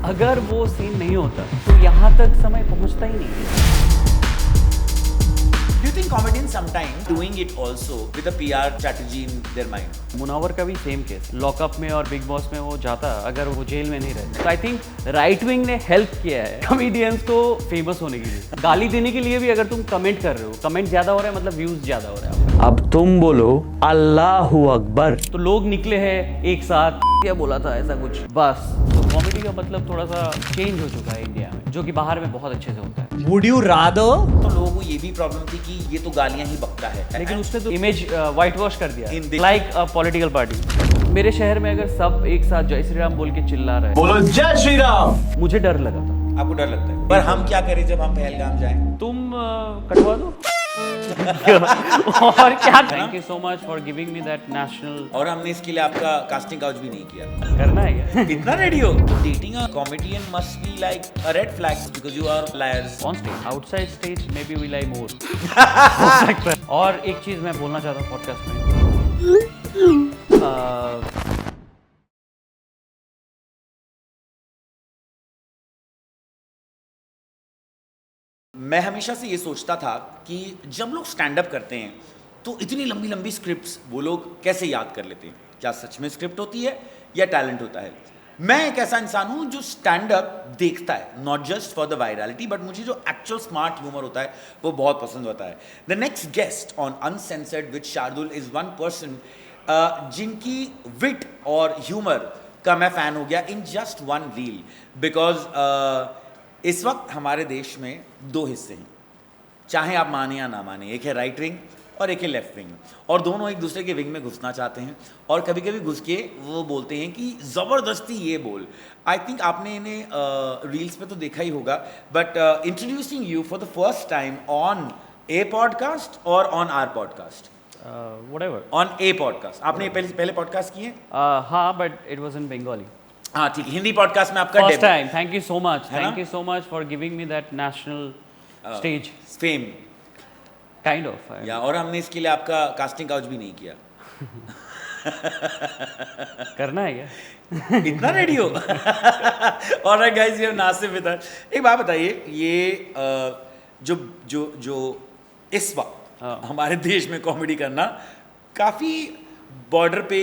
अगर वो सीन नहीं होता तो यहाँ तक समय पहुँचता ही नहीं। Do you think comedians sometimes doing it also with a PR strategy in their mind? Munawar का भी सेम केस, लॉकअप में और बिग बॉस में वो जाता अगर वो जेल में नहीं रहता। तो आई थिंक राइट विंग ने हेल्प किया है कॉमेडियंस को फेमस होने के लिए। गाली देने के लिए भी अगर तुम कमेंट कर रहे हो, कमेंट ज्यादा हो रहा है मतलब व्यूज ज्यादा हो रहा है। अब तुम बोलो अल्लाहू अकबर तो लोग निकले हैं एक साथ, क्या बोला था ऐसा कुछ, बस। तो कॉमेडी का मतलब थोड़ा सा चेंज हो चुका है इंडिया में, जो कि बाहर में बहुत अच्छे से होता है। Would you rather? तो लोगों को ये भी प्रॉब्लम थी कि ये तो गालियां ही बकता है, लेकिन उसने तो इमेज वाइट वॉश कर दिया, In the- like a political party. मेरे शहर में अगर सब एक साथ जय श्री राम बोल के चिल्ला रहे बोलो जय श्री राम। मुझे डर लगा था। आपको डर लगता है, पर हम क्या करें जब हम पहलगाम जाएं? तुम कटवा दो और क्या। Thank you so much for giving me that national. और हमने इसके लिए आपका कास्टिंग काउच भी नहीं किया। करना है क्या? इतना रेडी हो? Dating a comedian must be like a red flag because you are liars. On stage, outside stage may be we lie more हो सकता है। और एक चीज मैं बोलना चाहता हूँ पॉडकास्ट में, मैं हमेशा से ये सोचता था कि जब लोग स्टैंड अप करते हैं तो इतनी लंबी लंबी स्क्रिप्ट्स वो लोग कैसे याद कर लेते हैं? क्या सच में स्क्रिप्ट होती है या टैलेंट होता है? मैं एक ऐसा इंसान हूं जो स्टैंड अप देखता है, not just for the virality, but मुझे जो एक्चुअल स्मार्ट ह्यूमर होता है वो बहुत पसंद होता है। The next guest on uncensored with Shardul is one person जिनकी विट और ह्यूमर का मैं फैन हो गया in just one reel, because इस वक्त हमारे देश में दो हिस्से हैं, चाहे आप माने या ना माने। एक है राइट विंग और एक है लेफ्ट विंग, और दोनों एक दूसरे के विंग में घुसना चाहते हैं, और कभी कभी घुस के वो बोलते हैं कि ज़बरदस्ती ये बोल। आई थिंक आपने इन्हें रील्स पे तो देखा ही होगा, but introducing you for the first time on a podcast और on our podcast. Whatever. On a podcast आपने पहले पॉडकास्ट किए? हाँ, but it was in Bengali. हाँ ठीक है, हिंदी पॉडकास्ट में आपका first time. Thank you so much, है ना? Thank you so much for giving me that national stage fame. Kind of. या और हमने इसके लिए आपका कास्टिंग काउच भी नहीं किया। करना है क्या? इतना रेडी हो? ऑलराइट गाइस, ये नासिफ विद अस। एक बात बताइए, ये जो जो जो इस वक्त हमारे देश में कॉमेडी करना काफ़ी बॉर्डर पे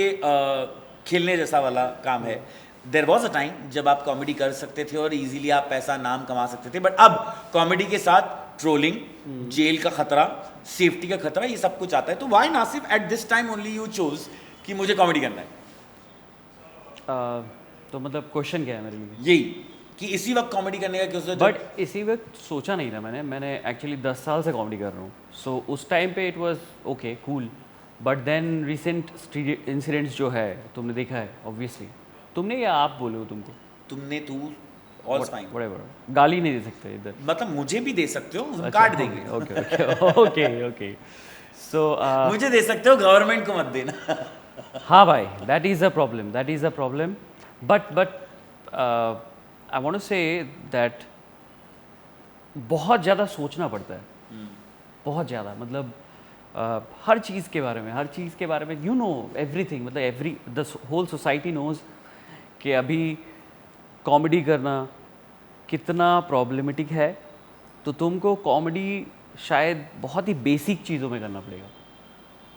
खेलने जैसा वाला काम है। देयर वॉज अ टाइम जब आप कॉमेडी कर सकते थे और इजीली आप पैसा नाम कमा सकते थे, बट अब कॉमेडी के साथ ट्रोलिंग, जेल का खतरा, सेफ्टी का खतरा, ये सब कुछ आता है। तो why Nasif at this time only you chose कि मुझे कॉमेडी करना है? तो मतलब क्वेश्चन क्या है मेरे लिए? यही कि इसी वक्त कॉमेडी करने का क्यों? बट इसी वक्त सोचा नहीं था मैंने एक्चुअली 10 साल से कॉमेडी कर रहा हूँ, सो उस टाइम पे it was okay cool, but then recent incidents जो है तुमने देखा है ऑब्वियसली। तुमने या आप बोले हो तुमको? तुमने तू ऑल फाइन, व्हाटएवर, गाली नहीं दे सकते इधर। मतलब मुझे भी दे सकते हो, हम अच्छा, काट देंगे। Okay okay okay okay. So मुझे दे सकते हो, गवर्नमेंट को मत देना। हाँ भाई, that is a problem, that is a problem, but I want to say that बहुत ज़्यादा सोचना पड़ता है, बहुत ज़्यादा, मतलब हर चीज़ के बारे में यू नो एवरीथिंग, मतलब द होल सोसाइटी नोज कि अभी कॉमेडी करना कितना प्रॉब्लमेटिक है। तो तुमको कॉमेडी शायद बहुत ही बेसिक चीज़ों में करना पड़ेगा,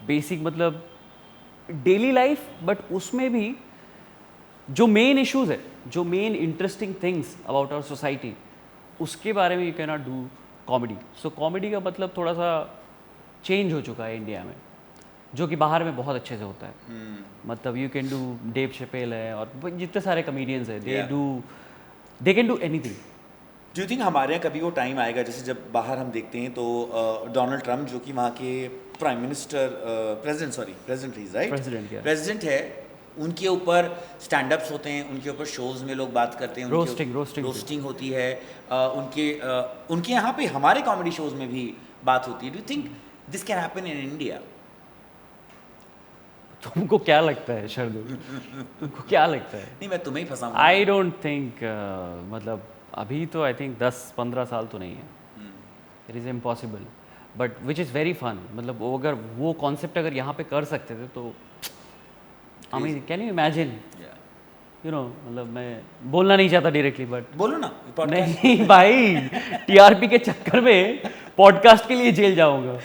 बेसिक मतलब डेली लाइफ, बट उसमें भी जो मेन इश्यूज है, जो main interesting things about our society, उसके बारे में you can not do comedy. So comedy का मतलब थोड़ा सा चेंज हो चुका है इंडिया में, जो कि बाहर में बहुत अच्छे से होता है। मतलब you can do, Dave Chappelle है और जितने सारे कॉमेडियंस हैं, they can do anything. Do you think हमारे यहाँ कभी वो टाइम आएगा, जैसे जब बाहर हम देखते हैं तो डोनाल्ड ट्रम्प जो कि वहाँ के प्राइम मिनिस्टर, प्रेसिडेंट है, उनके ऊपर स्टैंड-अप्स होते हैं, उनके ऊपर शोज में लोग बात करते हैं, रोस्टिंग होती है, उनके यहाँ पे हमारे कॉमेडी शोज में भी बात होती है। Do you think this can happen in India? तुमको क्या लगता है शार्दुल? तुमको क्या लगता है? नहीं, मैं तुम्हें ही फंसाऊंगा। आई डोंट थिंक, मतलब अभी तो आई थिंक 10-15 साल तो नहीं है, it is impossible, but which is very fun. मतलब वो अगर वो कॉन्सेप्ट अगर यहाँ पे कर सकते थे तो I mean can you imagine? You know मतलब मैं बोलना नहीं चाहता डायरेक्टली बट बोलो ना podcast। नहीं भाई, टीआरपी के चक्कर में पॉडकास्ट के लिए जेल जाऊंगा।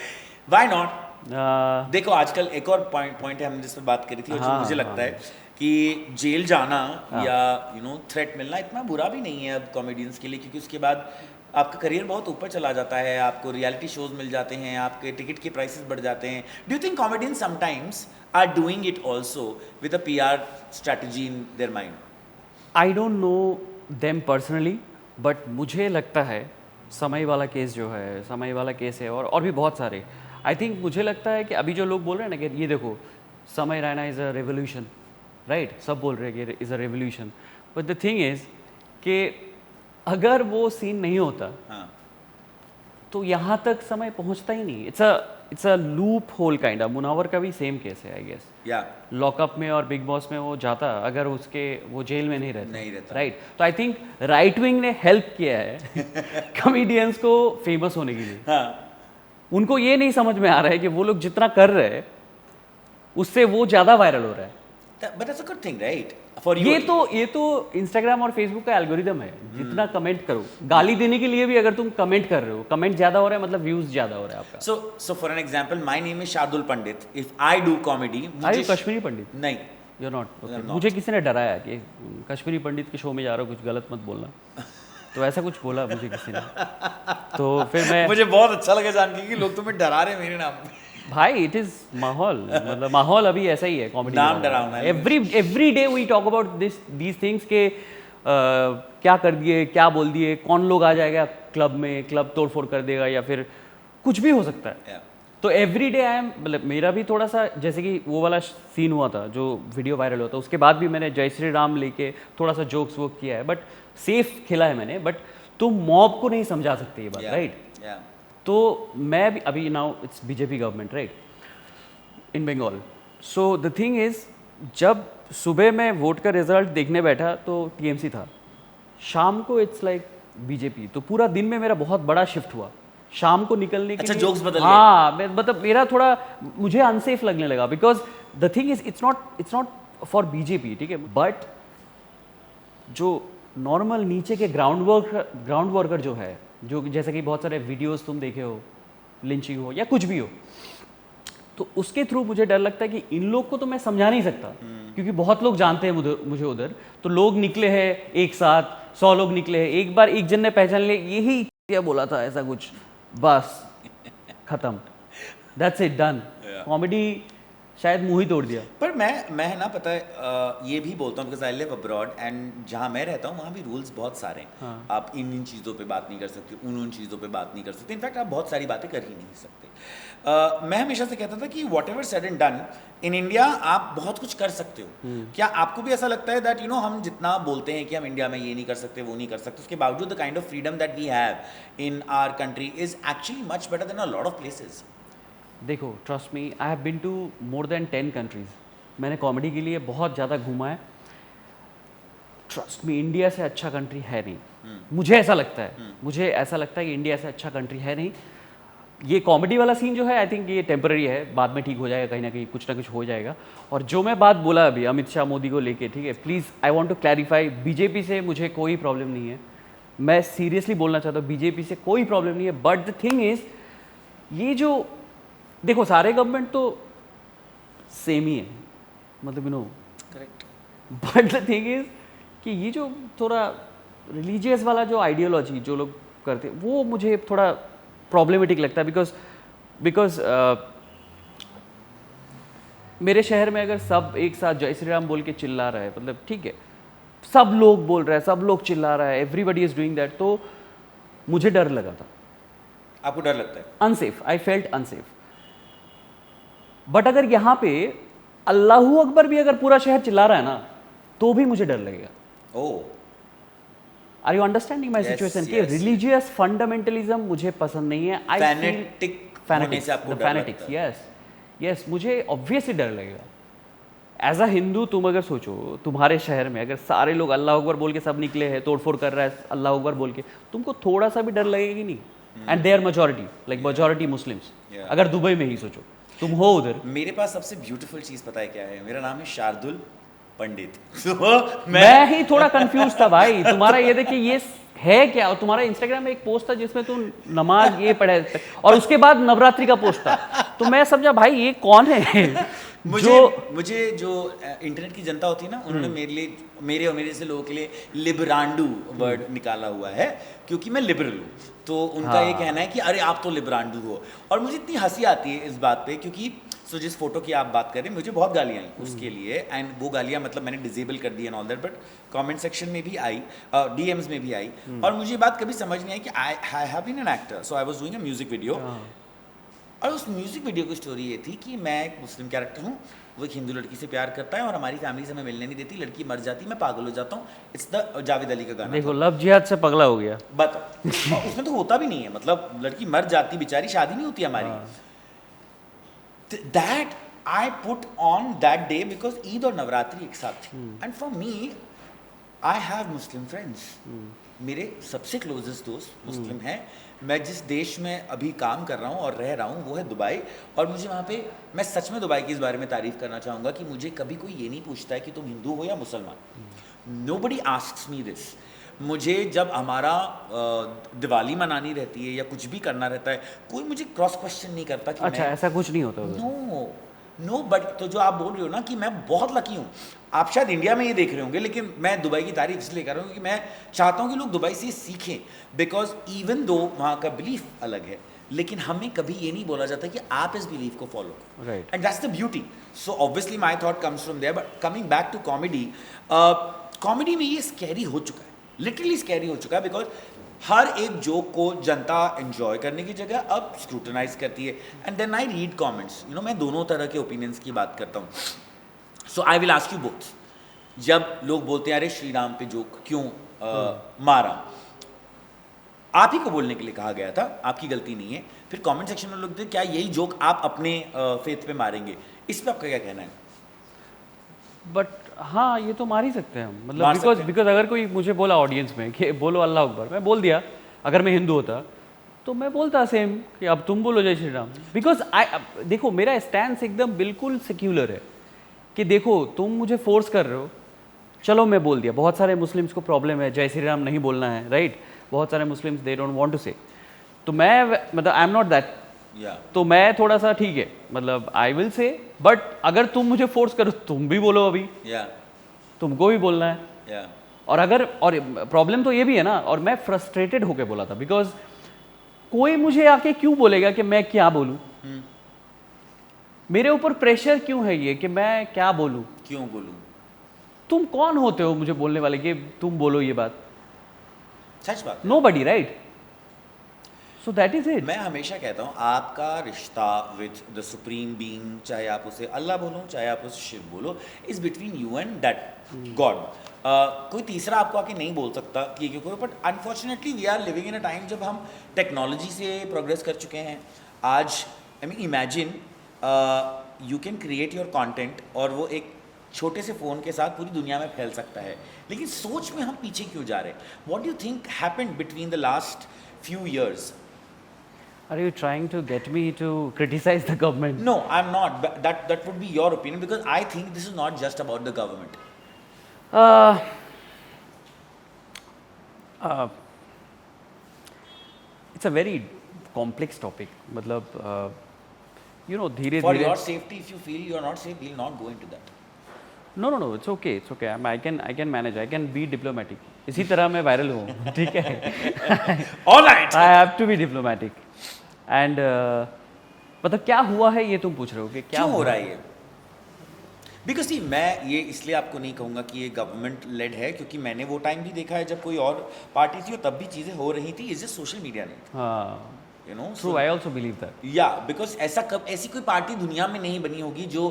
Why not? देखो आजकल एक और पॉइंट है, हमने जिस पर बात करी थी, और जो हाँ, मुझे हाँ, लगता है कि जेल जाना या थ्रेट मिलना इतना बुरा भी नहीं है अब कॉमेडियंस के लिए, क्योंकि उसके बाद आपका करियर बहुत ऊपर चला जाता है, आपको रियलिटी शोज मिल जाते हैं, आपके टिकट के प्राइसेस बढ़ जाते हैं। Do you think comedians sometimes are doing it also with a PR strategy in their mind? I don't know them personally, but मुझे लगता है समय वाला केस जो है, समय वाला केस है, और भी बहुत सारे। आई थिंक मुझे लगता है कि अभी जो लोग बोल रहे हैं ना कि ये देखो समय Raina is a revolution, right, सब बोल रहे हैं कि is a revolution, but the thing is कि अगर वो सीन नहीं होता हाँ, तो यहाँ तक समय पहुँचता ही नहीं। It's a loop hole kind of. Munawar का भी सेम केस है आई गेस। या लॉकअप में और बिग बॉस में वो जाता अगर उसके वो जेल में नहीं रहता। राइट। तो आई थिंक राइट विंग ने हेल्प किया है कॉमेडियंस को फेमस होने के लिए। हाँ, उनको ये नहीं समझ में आ रहा है कि वो लोग जितना कर रहे हैं उससे वो ज़्यादा वायरल हो रहा है। But that's a good thing right for you. ये तो इंस्टाग्राम और फेसबुक का एल्गोरिदम है। जितना कमेंट करो, गाली देने के लिए भी अगर तुम कमेंट कर रहे हो, कमेंट ज़्यादा हो रहा है मतलब व्यूज़ ज़्यादा हो रहा है आपका। So for an example, my name is Shardul Pandit. If I do comedy, are you Kashmiri Pandit? नहीं, you are not. I'm not. मुझे किसी ने डराया कि कश्मीरी पंडित के शो में जा रहा हो, कुछ गलत मत बोलना। तो ऐसा कुछ बोला मुझे किसी ने, तो फिर मैं मुझे बहुत अच्छा लगा जान के कि लोग तुम्हें डरा रहे हैं मेरे नाम पे। भाई इट इज माहौल, मतलब माहौल अभी ऐसा ही है कॉमेडी। नाम डरावना है। Every day we talk about these things के क्या कर दिए, क्या बोल दिए, कौन लोग आ जाएगा क्लब में, क्लब तोड़फोड़ कर देगा, या फिर कुछ भी हो सकता है। Yeah. तो एवरी डे आई एम, मतलब मेरा भी थोड़ा सा, जैसे कि वो वाला सीन हुआ था जो वीडियो वायरल हुआ था, उसके बाद भी मैंने जय श्री राम लेके थोड़ा सा जोक्स वो किया है, बट सेफ खेला है मैंने। बट तुम मॉब को नहीं समझा सकते ये बात, राइट? Yeah. तो मैं भी अभी now it's BJP government right in Bengal. So the thing is, जब सुबह मैं वोट का रिजल्ट देखने बैठा तो टीएमसी था, शाम को इट्स लाइक बीजेपी। तो पूरा दिन में मेरा बहुत बड़ा शिफ्ट हुआ। शाम को निकलने के अच्छा, लिए jokes बदल गए। हाँ, मतलब मेरा थोड़ा मुझे अनसेफ लगने लगा, because the thing is it's not for BJP, ठीक है, बट जो नॉर्मल नीचे के ग्राउंड वर्कर जो है, जो जैसे कि बहुत सारे वीडियोस तुम देखे हो, लिंचिंग हो या कुछ भी हो, तो उसके थ्रू मुझे डर लगता है कि इन लोग को तो मैं समझा नहीं सकता, क्योंकि बहुत लोग जानते हैं मुझे उधर। तो लोग निकले हैं एक साथ, 100 लोग निकले हैं, एक बार एक जन ने पहचान लिया यही क्या बोला था, ऐसा कुछ, बस खत्म, दैट्स इट, डन। कॉमेडी शायद मुंह ही तोड़ दिया। पर मैं है ना, पता है, ये भी बोलता हूँ because I live abroad and जहाँ मैं रहता हूँ वहाँ भी रूल्स बहुत सारे हैं। हाँ। आप इन चीज़ों पे बात नहीं कर सकते, उन चीज़ों पे बात नहीं कर सकते, इनफैक्ट आप बहुत सारी बातें कर ही नहीं सकते। मैं हमेशा से कहता था कि what ever said and done in India, आप बहुत कुछ कर सकते हो। क्या आपको भी ऐसा लगता है दैट हम जितना बोलते हैं कि हम इंडिया में ये नहीं कर सकते, वो नहीं कर सकते, उसके बावजूद the kind of freedom that we have in our country is actually much better than a lot of places? देखो, trust me, I have been to more than 10 countries. मैंने कॉमेडी के लिए बहुत ज़्यादा घूमा है। ट्रस्ट मी, इंडिया से अच्छा कंट्री है नहीं। मुझे ऐसा लगता है, मुझे ऐसा लगता है कि इंडिया से अच्छा कंट्री है नहीं। ये कॉमेडी वाला सीन जो है, आई थिंक ये टेम्पररी है, बाद में ठीक हो जाएगा, कहीं ना कहीं कुछ ना कुछ हो जाएगा। और जो मैं बात बोला अभी अमित शाह मोदी को लेके, ठीक है, please I want to clarify, BJP से मुझे कोई प्रॉब्लम नहीं है, मैं सीरियसली बोलना चाहता हूँ, बीजेपी से कोई प्रॉब्लम नहीं है। बट द थिंग इज़, ये जो देखो सारे गवर्नमेंट तो सेम ही है, मतलब correct. But the thing is कि ये जो थोड़ा रिलीजियस वाला जो आइडियोलॉजी जो लोग करते हैं, वो मुझे थोड़ा प्रॉब्लमेटिक लगता है। बिकॉज मेरे शहर में अगर सब एक साथ जय श्री राम बोल के चिल्ला रहा है, मतलब ठीक है, सब लोग बोल रहे हैं, सब लोग चिल्ला रहा है, एवरीबडी इज डूइंग दैट, तो मुझे डर लगा था। आपको डर लगता है? Unsafe, I felt unsafe. But अगर यहाँ पे अल्लाहू अकबर भी अगर पूरा शहर चिल्ला रहा है ना, तो भी मुझे डर लगेगा। Oh, are you understanding my Yes, situation? कि yes. रिलीजियस फंडामेंटलिज्म मुझे पसंद नहीं है। फैनेटिक होने से आपको डर फैनेटिक्स, लगता है? यस, मुझे ऑब्वियसली डर लगेगा। एज अ हिंदू तुम अगर सोचो, तुम्हारे शहर में अगर सारे लोग अल्लाह अकबर बोल के सब निकले हैं, तोड़फोड़ कर रहा है अल्लाह अकबर बोल के, तुमको थोड़ा सा भी डर लगेगा कि नहीं? And they are majority, like majority Muslims. Yeah. अगर दुबई में ही सोचो, तुम हो उधर। मेरे पास सबसे ब्यूटीफुल चीज़ पता है क्या है? मेरा नाम है शार्दुल पंडित तो मैं ही थोड़ा कंफ्यूज था भाई। तुम्हारा ये देखिए ये है क्या, और तुम्हारा इंस्टाग्राम में एक पोस्ट था जिसमें तुम नमाज ये पढ़े और उसके बाद नवरात्रि का पोस्ट था, तो मैं समझा भाई ये कौन है। मुझे जो इंटरनेट की जनता होती है ना, उन्होंने मेरे लिए, मेरे और मेरे से लोगों के लिए लिबरांडू वर्ड निकाला हुआ है, क्योंकि मैं लिबरल हूँ, तो उनका ये कहना है कि अरे आप तो लिबरांडू हो। और मुझे इतनी हंसी आती है इस बात पे, क्योंकि सो जिस फोटो की आप बात कर रहे हैं, मुझे बहुत गालियाँ आई उसके लिए, एंड वो गालियाँ मतलब मैंने डिसेबल कर दी and all that, but comment section में भी आई, डीएम्स में भी आई, और मुझे बात कभी समझ नहीं आई कि I have been an actor, so I was doing a music video, और उस म्यूजिक वीडियो की स्टोरी ये थी कि मैं एक मुस्लिम कैरेक्टर हूँ, वो एक हिंदू लड़की से प्यार करता है और हमारी फैमिली से हमें मिलने नहीं देती, लड़की मर जाती, मैं पागल हो जाता हूँ। इट्स द जावेद अली का गाना। देखो लव जिहाद से पगला हो गया। बताओ, उसमें तो होता भी नहीं है, मतलब लड़की मर जाती बेचारी, शादी नहीं होती हमारी। That I put on that day because Eid और नवरात्रि एक साथ थी, and for me I have Muslim friends, मेरे सबसे क्लोजेस्ट दोस्त मुस्लिम हैं। मैं जिस देश में अभी काम कर रहा हूँ और रह रहा हूँ वो है दुबई, और मुझे वहाँ पे, मैं सच में दुबई की इस बारे में तारीफ़ करना चाहूँगा कि मुझे कभी कोई ये नहीं पूछता है कि तुम हिंदू हो या मुसलमान। Nobody asks me this. मुझे जब हमारा दिवाली मनानी रहती है या कुछ भी करना रहता है, कोई मुझे क्रॉस क्वेश्चन नहीं करता कि अच्छा, ऐसा कुछ नहीं होता। नो बट तो जो आप बोल रहे हो ना कि मैं बहुत लकी हूँ, आप शायद इंडिया में ये देख रहे होंगे, लेकिन मैं दुबई की तारीफ इसलिए कर रहा हूँ कि मैं चाहता हूँ कि लोग दुबई से सीखें, बिकॉज इवन दो वहाँ का बिलीफ अलग है, लेकिन हमें कभी ये नहीं बोला जाता कि आप इस बिलीफ को follow, right, and that's the beauty. So obviously my thought comes from there, but coming back to comedy, comedy में ये स्कैरी हो चुका है, लिटरली स्कैरी हो चुका है, बिकॉज हर एक जोक को जनता एंजॉय करने की जगह अब स्क्रूटनाइज करती है, and then I read comments, you know, मैं दोनों तरह के ओपिनियंस की बात करता हूँ। So I will ask you both, जब लोग बोलते हैं अरे श्री राम पे जोक क्यों मारा, आप ही को बोलने के लिए कहा गया था, आपकी गलती नहीं है, फिर कमेंट सेक्शन में लोग कहते हैं क्या यही जोक आप अपने फेथ पे मारेंगे, इस पे आपका क्या कहना है? बट हाँ, ये तो मार ही सकते हैं हम, मतलब बिकॉज अगर कोई मुझे बोला ऑडियंस में कि बोलो अल्लाह अकबर, मैं बोल दिया, अगर मैं हिंदू होता तो मैं बोलता सेम कि अब तुम बोलो जय श्री राम, बिकॉज देखो मेरा स्टैंड एकदम बिल्कुल सेक्युलर है कि देखो तुम मुझे फोर्स कर रहे हो, चलो मैं बोल दिया। बहुत सारे मुस्लिम्स को प्रॉब्लम है जय श्री राम नहीं बोलना है, राइट, बहुत सारे Muslims they don't want to say, तो मैं मतलब आई एम नॉट दैट, तो मैं थोड़ा सा ठीक है, मतलब आई विल से, बट अगर तुम मुझे फोर्स करो तुम भी बोलो अभी, तुमको भी बोलना है। और अगर, और प्रॉब्लम तो ये भी है ना, और मैं फ्रस्ट्रेटेड होके बोला था, बिकॉज कोई मुझे आके क्यों बोलेगा कि मैं क्या बोलूं, मेरे ऊपर प्रेशर क्यों है ये कि मैं क्या बोलूं, क्यों बोलूं? तुम कौन होते हो मुझे बोलने वाले कि तुम बोलो ये बात? सच बात, nobody, right? So that is it. मैं हमेशा कहता हूँ आपका रिश्ता विद द सुप्रीम बीइंग, चाहे आप उसे अल्लाह बोलो चाहे आप उसे शिव बोलो, is between you and that God. कोई तीसरा आपको आके नहीं बोल सकता कि क्यों करो, but unfortunately we are living in a time जब हम टेक्नोलॉजी से प्रोग्रेस कर चुके हैं। आज I mean imagine you can create your content और वो एक छोटे से फ़ोन के साथ पूरी दुनिया में फैल सकता है, लेकिन सोच में हम पीछे क्यों जा रहे हैं? What do you think happened between the last few years? Are you trying to get me to criticize the government? No, I'm not. But that would be your opinion, because I think this is not just about the government. It's a very complex topic. मतलब you know, धीरे For धीरे. your safety, if you feel you're not safe, we'll not go into that. No, it's okay, it's okay. I can manage. I can be diplomatic. इसी तरह मैं viral हूँ, ठीक है? All right. I have to be diplomatic. And मतलब क्या हुआ है ये तुम पूछ रहे हो कि क्या क्यों हो रहा है ये? बिकॉज सी, मैं ये इसलिए आपको नहीं कहूँगा कि ये गवर्नमेंट लेड है, क्योंकि मैंने वो टाइम भी देखा है जब कोई और पार्टी थी और तब भी चीज़ें हो रही थी, इज जस्ट सोशल मीडिया ने, हाँ, you know. True, I also believe that. या बिकॉज ऐसी कोई पार्टी दुनिया में नहीं बनी होगी जो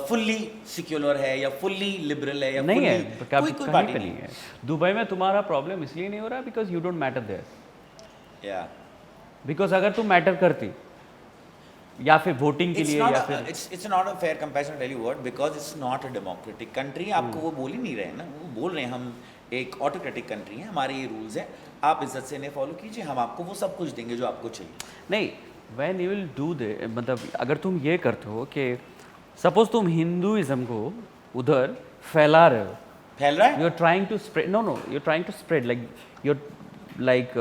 फुल्ली सिक्युलर है या फुल्ली लिबरल है या नहीं है, कोई पार्टी नहीं है। दुबई में तुम्हारा प्रॉब्लम इसलिए नहीं हो रहा because you don't matter there. या बिकॉज अगर तुम मैटर करती या फिर वोटिंग के लिए या फिर it's not a fair comparison, tell you what, because it's not a democratic country. आपको वो बोल ही नहीं रहे ना, वो बोल रहे हैं हम एक ऑटोक्रेटिक कंट्री है, हमारे ये रूल्स हैं, आप इज्जत से इन्हें फॉलो कीजिए, हम आपको वो सब कुछ देंगे जो आपको चाहिए। नहीं, when you will do they, मतलब अगर तुम ये करते हो कि सपोज तुम हिंदुइज्म को उधर फैला रहे हो, फैल रहा है। You are trying to spread, no you are trying to spread, like you like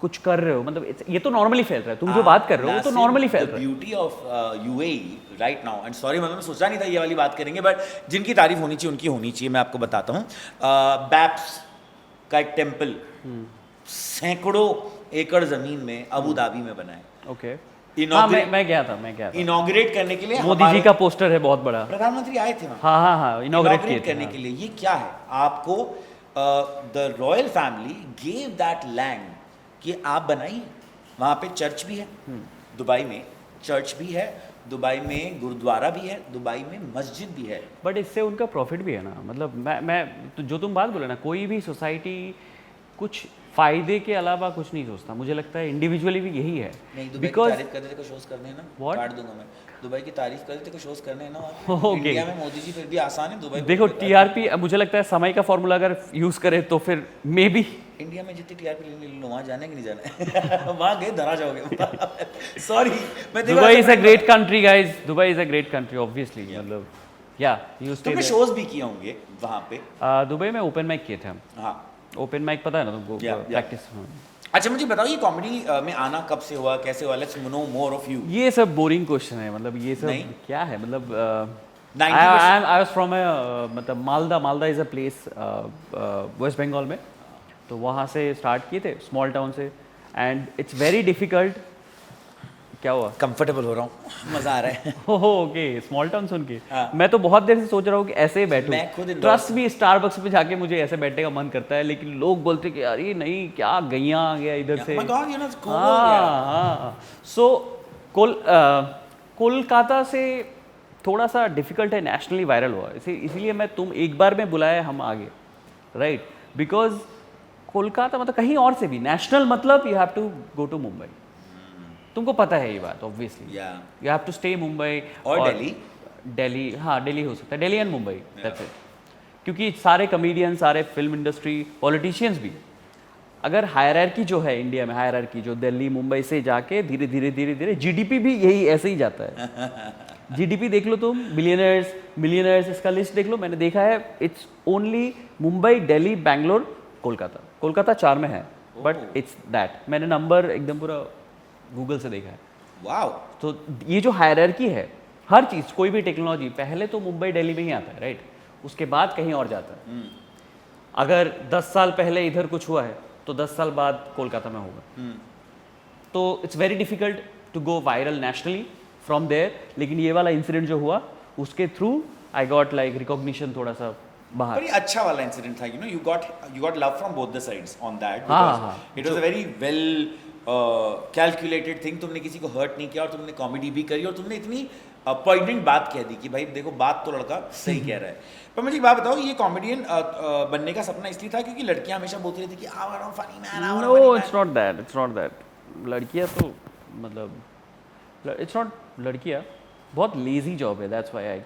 कुछ कर रहे हो, मतलब ये तो नॉर्मली फैल रहा है, तुम जो बात कर रहे हो वो तो नॉर्मली फैल रहा है। Beauty of UAE right now, and sorry मतलब मैं सोचा नहीं था ये वाली बात करेंगे, बट जिनकी तारीफ होनी चाहिए उनकी होनी चाहिए। मैं आपको बताता हूँ, बैप्स का एक टेम्पल सैकड़ों एकड़ जमीन में अबू धाबी में बना है। ओके, हाँ मैं गया था इनॉग्रेट करने के लिए। मोदी जी का पोस्टर है बहुत बड़ा, प्रधानमंत्री आए थे वहाँ। हाँ इनॉग्रेट करने के लिए। ये क्या है आपको, the royal family gave that land कि आप बनाइए। वहाँ पे चर्च भी है, दुबई में चर्च भी है, दुबई में गुरुद्वारा भी है, दुबई में मस्जिद भी है। बट इससे उनका प्रॉफिट भी है ना, मतलब मैं तो जो तुम बात बोले ना, कोई भी सोसाइटी कुछ फायदे के अलावा कुछ नहीं सोचता, मुझे लगता है इंडिविजुअली भी यही है। नहीं, दुबई की तारीफ करते थे को शोज करने हैं ना, What? काट दूंगा मैं। दुबई की तारीफ करते थे को शोज करने हैं ना। Okay. इंडिया में मोदी जी फिर भी आसान है, दुबई देखो टीआरपी, मुझे लगता है समय का फॉर्मूला अगर यूज करे तो फिर मे बी इंडिया में जितनी टीआरपी ले लो, वहाँ जाने कि नहीं जाना वहाँ गए धरा जाओगे। सॉरी, मैं Dubai is a great country guys, Dubai is a great country obviously, मतलब या यू स्टे तुमने शोज भी किए होंगे वहाँ पे। दुबई में ओपन माइक किए थे हम। हाँ, ओपन माइक पता है ना तुमको, प्रैक्टिस। अच्छा मुझे बताओ ये कॉमेडी में आना कब से हुआ, कैसे हुआ? Let's no more of you. ये सब बोरिंग क्वेश्चन है, मतलब ये सब नहीं? क्या है, मतलब 90% आई वाज फ्रॉम मतलब Malda is a place West Bengal में, तो वहाँ से स्टार्ट किए थे, स्मॉल टाउन से, एंड इट्स वेरी डिफिकल्ट। क्या हुआ? कंफर्टेबल हो रहा हूँ, मजा आ रहा है। ओके, स्मॉल टाउन सुन के हाँ। मैं तो बहुत देर से सोच रहा हूँ कि ऐसे ही बैठूं। मैं खुद ट्रस्ट भी, स्टारबक्स पे जाके मुझे ऐसे बैठने का मन करता है, लेकिन लोग बोलते कि यार ये नहीं, क्या गैया आ गया इधर से। Oh my God, you know, it's cool हो गया। हाँ, सो कोलकाता से थोड़ा सा डिफिकल्ट है, नेशनली वायरल हुआ, इसीलिए मैं तुम एक बार में बुलाया हम आगे, राइट? बिकॉज कोलकाता मतलब कहीं और से भी नेशनल, मतलब you have to go to Mumbai. तुमको पता है ये बात obviously, you have to stay Mumbai और दिल्ली। हाँ, दिल्ली हो सकता है, Delhi and Mumbai, that's it. क्योंकि सारे कॉमेडियन, सारे फिल्म इंडस्ट्री, पॉलिटिशियंस भी, अगर हायरार्की जो है इंडिया में, हायरार्की जो दिल्ली मुंबई से जाके धीरे धीरे जीडीपी भी यही ऐसे ही जाता है। जीडीपी देख लो तुम, बिलियनर्स मिलियनर्स, इसका लिस्ट देख लो, मैंने देखा है, इट्स ओनली मुंबई, दिल्ली, बैंगलोर, कोलकाता 4 में है, बट इट्स दैट, मैंने नंबर एकदम पूरा गूगल से देखा है। वाओ। तो ये जो हायरार्की है, हर चीज़, कोई भी टेक्नोलॉजी पहले तो मुंबई दिल्ली में ही आता है, राइट? उसके बाद कहीं और जाता है। अगर 10 साल पहले इधर कुछ हुआ है तो 10 साल बाद कोलकाता में होगा। तो it's very difficult to go viral nationally from there. लेकिन ये वाला इंसिडेंट जो हुआ, उसके through I got like recognition थोड़ा सा बाहर। बड़ी अच्छा वाला इंसिडेंट था, you got love from both the sides on that, हाँ। It was a very well calculated thing. तुमने किसी को हर्ट नहीं किया और तुमने कॉमेडी भी करी और तुमने इतनी पॉइंटेड बात कह दी कि भाई देखो बात तो लड़का सही कह रहा है। पर मुझे एक बात बताओ, ये कॉमेडियन बनने का सपना इसलिए था क्योंकि लड़कियां हमेशा बोलती रहती कि I want funny man, no, it's not that. लड़कियां तो मतलब इट्स नॉट, लड़कियां बहुत लेजी जॉब है, that's why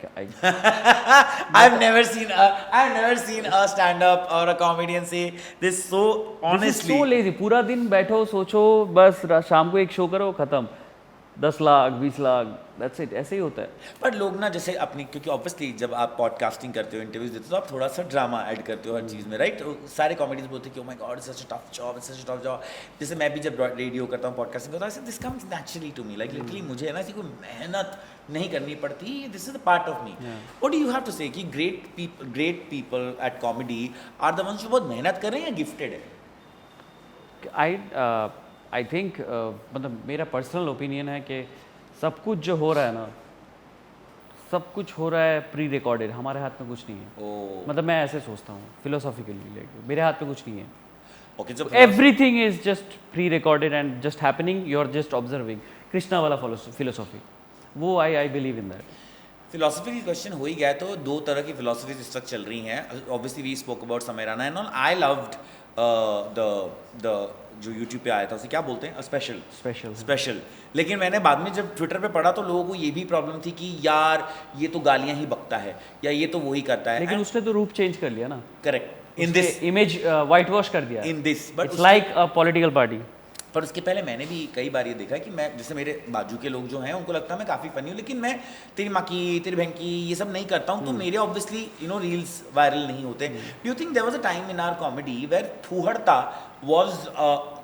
I've never seen a stand-up or a comedian say this so honestly. So lazy, पूरा दिन बैठो, सोचो, बस शाम को एक शो करो, खत्म, 10 लाख 20 लाख, दैट्स इट, ऐसे ही होता है। पर लोग ना जैसे अपनी, क्योंकि ऑब्वियसली जब आप पॉडकास्टिंग करते हो, इंटरव्यूज देते हो, तो आप थोड़ा सा ड्रामा ऐड करते हो हर चीज़ में, राइट? सारे कॉमेडियंस बोलते हैं कि oh my God it's such a tough job, it's such a tough job. जैसे मैं भी जब रेडियो करता हूँ, पॉडकास्टिंग करता हूँ, this comes naturally to me, like literally मुझे है ना ऐसी कोई मेहनत नहीं करनी पड़ती, this is the part of me. What do you have to say कि great people at comedy are the ones जो बहुत मेहनत कर रहे हैं या गिफ्टेड है? आई थिंक मतलब मेरा पर्सनल ओपिनियन है कि सब कुछ जो हो रहा है ना, सब कुछ हो रहा है प्री रिकॉर्डेड, हमारे हाथ में कुछ नहीं है। मतलब मैं ऐसे सोचता हूँ फिलोसॉफिकली, मेरे हाथ में कुछ नहीं है। ओके, जब everything is just pre recorded and just happening, you are just observing. Krishna वाला फिलोसॉफी, वो I believe in that. Philosophy की क्वेश्चन हो ही गया तो दो तरह की फिलोसफीज इस वक्त चल रही हैं। ऑब्वियसली वी स्पोक अबाउट समय Rana and all. I loved the जो यूट्यूब पे आया था उसे क्या बोलते हैं, स्पेशल। लेकिन मैंने बाद में जब ट्विटर पे पढ़ा तो लोगों को ये भी प्रॉब्लम थी कि यार ये तो गालियां ही बकता है या ये तो वही करता है। लेकिन उसने तो रूप चेंज कर लिया ना। Correct, in this image white wash कर दिया in this, but it's like a political party. पर उसके पहले मैंने भी कई बार ये देखा है कि मैं जैसे मेरे बाजू के लोग जो हैं उनको लगता है मैं काफ़ी फनी हूँ, लेकिन मैं तेरी माँ की तेरी बहन की ये सब नहीं करता हूँ, तो मेरे ऑब्वियसली रील्स वायरल नहीं होते. Do you think there was a time in our comedy where फूहड़ता was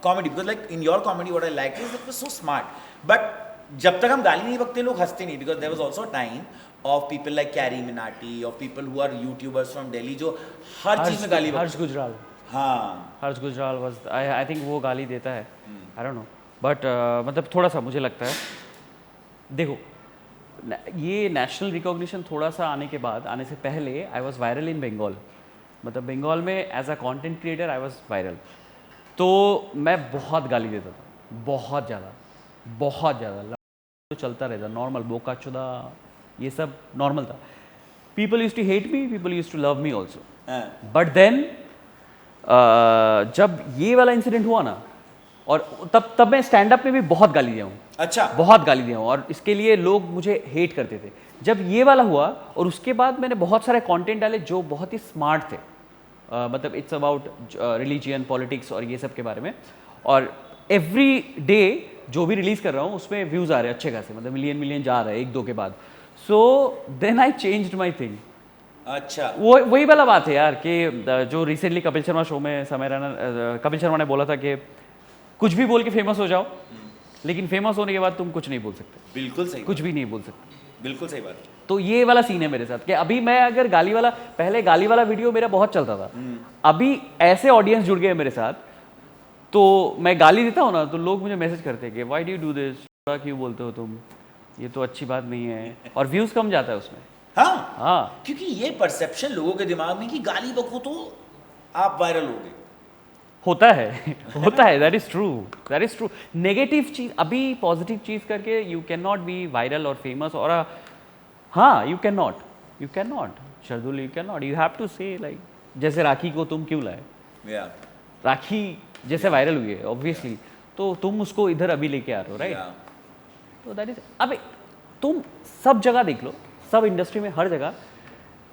comedy? Because like in your comedy what I like is it was so smart, but जब तक हम गाली नहीं बकते लोग हंसते नहीं, because there was also time of people like Carry Minati और people who are YouTubers from Delhi जो हर चीज़ में गाली हर्ष गुजराल. हाँ Harsh Gujral was I think वो गाली देता है. आई डोंट नो बट मतलब थोड़ा सा मुझे लगता है, देखो ये नेशनल रिकॉग्निशन थोड़ा सा आने के बाद, आने से पहले I was viral in Bengal. मतलब बंगाल में as a content creator I was viral. तो मैं बहुत गाली देता था, बहुत ज़्यादा तो चलता रहता, नॉर्मल बोका चुदा ये सब नॉर्मल था. People use to hate me, people use to love me also. But then जब ये वाला इंसिडेंट हुआ ना, और तब मैं स्टैंड अप में भी बहुत गाली दिया हूँ. अच्छा बहुत गाली दिया हूँ और इसके लिए लोग मुझे हेट करते थे. जब ये वाला हुआ और उसके बाद मैंने बहुत सारे कंटेंट डाले जो बहुत ही स्मार्ट थे. मतलब इट्स अबाउट रिलीजियन, पॉलिटिक्स और ये सब के बारे में. और एवरी डे जो भी रिलीज कर रहा हूँ उसमें व्यूज़ आ रहे हैं अच्छे खासे, मतलब मिलियन जा रहे हैं एक दो के बाद. So then I changed my thing. अच्छा वो वही वाला बात है यार कि जो रिसेंटली कपिल शर्मा शो में समय रैना, कपिल शर्मा ने बोला था कि कुछ भी बोल के फेमस हो जाओ, लेकिन फेमस होने के बाद तुम कुछ नहीं बोल सकते. बिल्कुल सही, कुछ भी नहीं बोल सकते. बिल्कुल सही बात. तो ये वाला सीन है मेरे साथ कि अभी मैं अगर पहले गाली वाला वीडियो मेरा बहुत चलता था. अभी ऐसे ऑडियंस जुड़ गए मेरे साथ, तो मैं गाली देता हूँ ना तो लोग मुझे मैसेज करते हैं कि why do you do this, क्यों बोलते हो तुम, ये तो अच्छी बात नहीं है. और व्यूज कम जाता है उसमें. हाँ क्योंकि ये परसेप्शन लोगों के दिमाग में कि गाली बको तो आप वायरल हो गए. होता है. That is true. नेगेटिव चीज, अभी पॉजिटिव चीज करके you can not be viral और फेमस. और हाँ यू कैन नॉट शार्दुल, you can not. You have to say like, जैसे राखी को तुम क्यों लाए, राखी जैसे वायरल हुई है ऑब्वियसली, तो तुम उसको इधर अभी लेके आ रहे हो, राइट? तो दैट इज, अबे तुम सब जगह देख लो, सब इंडस्ट्री में हर जगह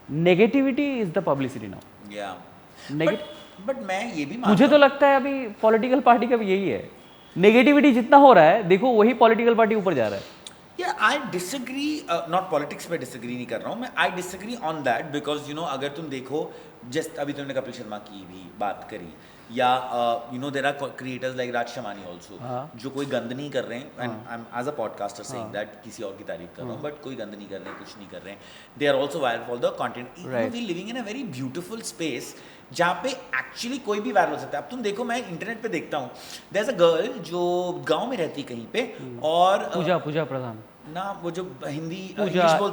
negativity is the publicity now. But मैं ये भी मुझे तो लगता है अभी पॉलिटिकल पार्टी का भी यही है. नेगेटिविटी जितना हो रहा है, देखो वही पॉलिटिकल पार्टी ऊपर जा रहा है. या आई डिसएग्री, नॉट पॉलिटिक्स पे डिसएग्री नहीं कर रहा हूँ मैं, I disagree on that because अगर तुम देखो, जस्ट अभी तुमने कपिल शर्मा की भी बात करी, या there are creators like Raj Shamani also, जो कोई गंद नहीं कर रहे हैं. And I am as a podcaster saying that, किसी और की तारीफ कर रहा हूँ, बट कोई गंद नहीं कर रहे हैं, कुछ नहीं कर रहे हैं. They are also viral for the content. We living in a very beautiful space जहाँ पे एक्चुअली कोई भी वायरल हो सकता है. अब तुम देखो, मैं इंटरनेट पे देखता हूँ, देयर इज अ गर्ल जो गांव में रहती कहीं पे, और पूजा प्रधान ना, वो जो हिंदी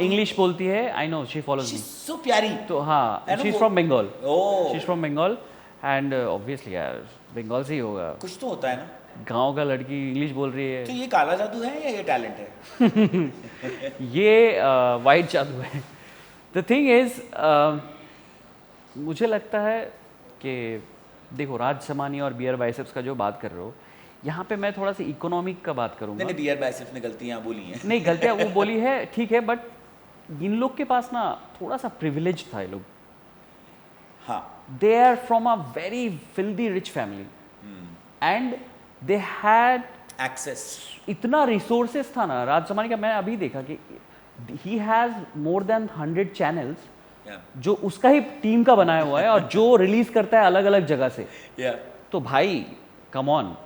इंग्लिश बोलती है. I know, she follows me. So प्यारी. तो हाँ, she is from Bengal. Oh, she is from Bengal and obviously यार बंगाल से ही होगा. कुछ तो होता है ना, गांव का लड़की इंग्लिश बोल रही है. तो ये काला जादू है या ये टैलेंट है? ये वाइट जादू है. द थिंग इज, मुझे लगता है कि देखो, राज शमानी और बियर बाइसेप्स का जो बात कर रहे हो, यहाँ पे मैं थोड़ा सा इकोनॉमिक का बात करूँगा. नहीं, बियर बाइसेप्स ने गलतियाँ बोली हैं. नहीं, गलतियाँ वो बोली है, ठीक है, बट इन लोग के पास ना थोड़ा सा प्रिविलेज था. ये लोग, हाँ, they are from a very filthy rich family and they had access. इतना resources था ना राज शमानी का. मैं अभी देखा कि he has more than 100 channels जो उसका ही टीम का बनाया हुआ है और जो रिलीज करता है अलग अलग जगह से. तो भाई कम ऑन,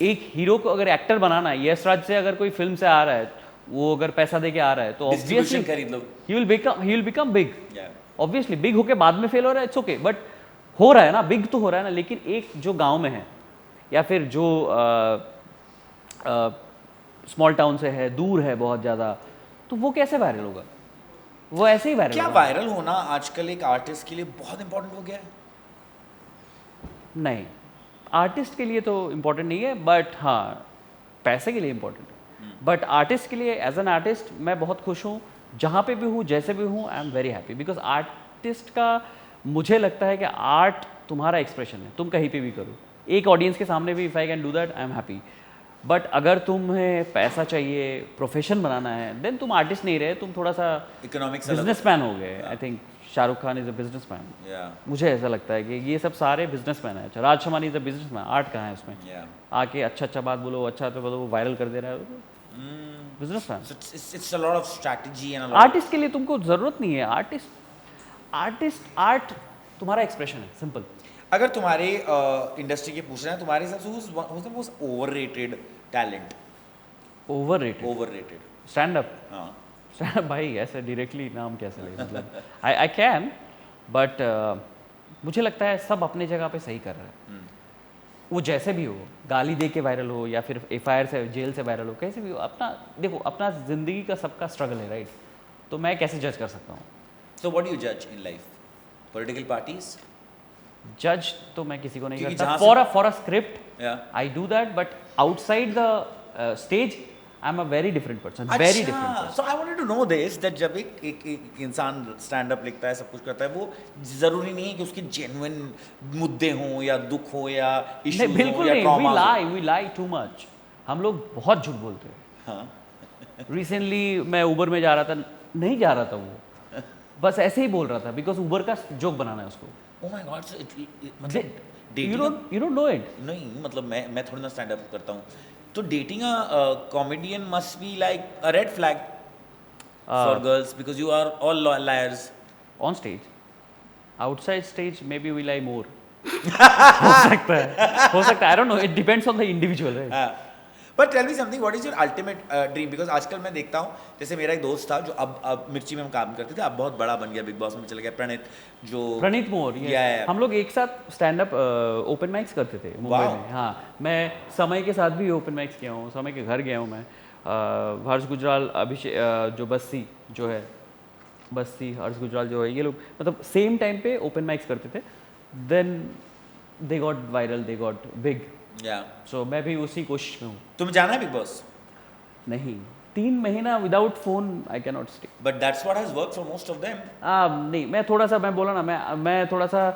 एक हीरो को अगर एक्टर बनाना है, यश राज से अगर कोई फिल्म से आ रहा है, वो अगर पैसा दे के आ रहा है, तो obviously he will become big. Obviously big होके बाद में फेल हो रहा है, इट्स ओके, बट हो रहा है ना, बिग तो हो रहा है ना. लेकिन एक जो गांव में है या फिर जो स्मॉल टाउन से है, दूर है बहुत ज़्यादा, तो वो कैसे वायरल होगा? वो ऐसे ही वायरल. क्या वायरल होना आजकल एक आर्टिस्ट के लिए बहुत इंपॉर्टेंट हो गया है? नहीं, आर्टिस्ट के लिए तो इम्पोर्टेंट नहीं है, बट हाँ पैसे के लिए इम्पोर्टेंट है. बट आर्टिस्ट के लिए, एज एन आर्टिस्ट मैं बहुत खुश हूँ, जहाँ पे भी हूँ, जैसे भी हूँ, I am very happy. Because artist का मुझे लगता है कि आर्ट तुम्हारा एक्सप्रेशन है, तुम कहीं पे भी करो. एक ऑडियंस के सामने भी if I can do that, I am happy. But अगर तुम्हें पैसा चाहिए, प्रोफेशन बनाना है, देन तुम आर्टिस्ट नहीं रहे, तुम थोड़ा सा इकोनॉमिक्स बिजनेसमैन हो गए. I think Shahrukh Khan is a businessman. या मुझे ऐसा लगता है कि ये सब सारे बिजनेसमैन हैं। अच्छा, Raj Sharma is a businessman, art कहाँ है उसमें? या आके अच्छा बात बोलो, अच्छा तो बोलो, वो वायरल कर दे रहा है, businessman. So it's a lot of strategy and a lot artist के लिए तुमको ज़रूरत नहीं है। आर्ट तुम्हारा एक्सप्रेशन है, सिंपल। अगर तुम्हारे इंडस्ट्री के पूछ रहे हैं तुम्हारे हिसाब से who's the most overrated talent? Overrated Overrated. Stand up. हाँ भाई ऐसे डायरेक्टली नाम कैसे ले, मतलब आई कैन, बट मुझे लगता है सब अपने जगह पे सही कर रहा है। वो जैसे भी हो, गाली दे के वायरल हो या फिर एफआईआर से, जेल से वायरल हो, कैसे भी हो, अपना देखो, अपना ज़िंदगी का सबका स्ट्रगल है, राइट? तो मैं कैसे जज कर सकता हूँ? So what do you judge in life? Political parties? जज तो मैं किसी को नहीं क्योंकि करता। जहाँ से- for a script Yeah. I do that, but outside the stage I am a very different person, very different person. So I wanted to know this that जब एक इंसान स्टैंड अप लिखता है, सब कुछ करता है, वो जरूरी नहीं है कि उसके जेन्युइन मुद्दे हों या दुख हो या नहीं, इश्यूज बिल्कुल हो या नहीं। Trauma we lie too much. हम लोग बहुत झूठ बोलते हैं। हाँ रिसेंटली मैं उबर में जा रहा था, नहीं जा रहा था वो, बस ऐसे ही बोल रहा था, बिकॉज उबर का जोक बनाना है उसको। Oh my God, so मतलब you dating don't know it. नहीं, मतलब मैं थोड़ी ना स्टैंड अप करता हूँ, तो dating a comedian must be like a red flag for girls because you are all liars. On stage, outside stage may be we lie more. हो सकता है, I don't know, it depends on the individual, right? But tell me something, what is your ultimate dream? Because आजकल मैं देखता हूँ, जैसे मेरा एक दोस्त था जो अब मिर्ची में हम काम करते थे, अब बहुत बड़ा बन गया, बिग बॉस में चला गया, प्रणीत, जो प्रणीत मोर, ये Yeah. हम लोग एक साथ स्टैंड अप ओपन माइक्स करते थे मुंबई Wow. में। हाँ, मैं समय के साथ भी ओपन माइक्स किया हूँ, समय के घर गया हूँ मैं। हर्ष गुजराल, अभिषेक, जो बस्सी जो है, बस्सी, हर्ष गुजराल जो है, ये लोग मतलब सेम टाइम पे ओपन माइक्स करते थे। Then they got viral, they got big. या सो मैं भी उसी कोशिश में हूँ। तुम जाना है बिग बॉस? नहीं, 3 महीना without phone I can not stay. But that's what has work for most of them. नहीं, मैं थोड़ा सा, मैं बोला ना, मैं थोड़ा सा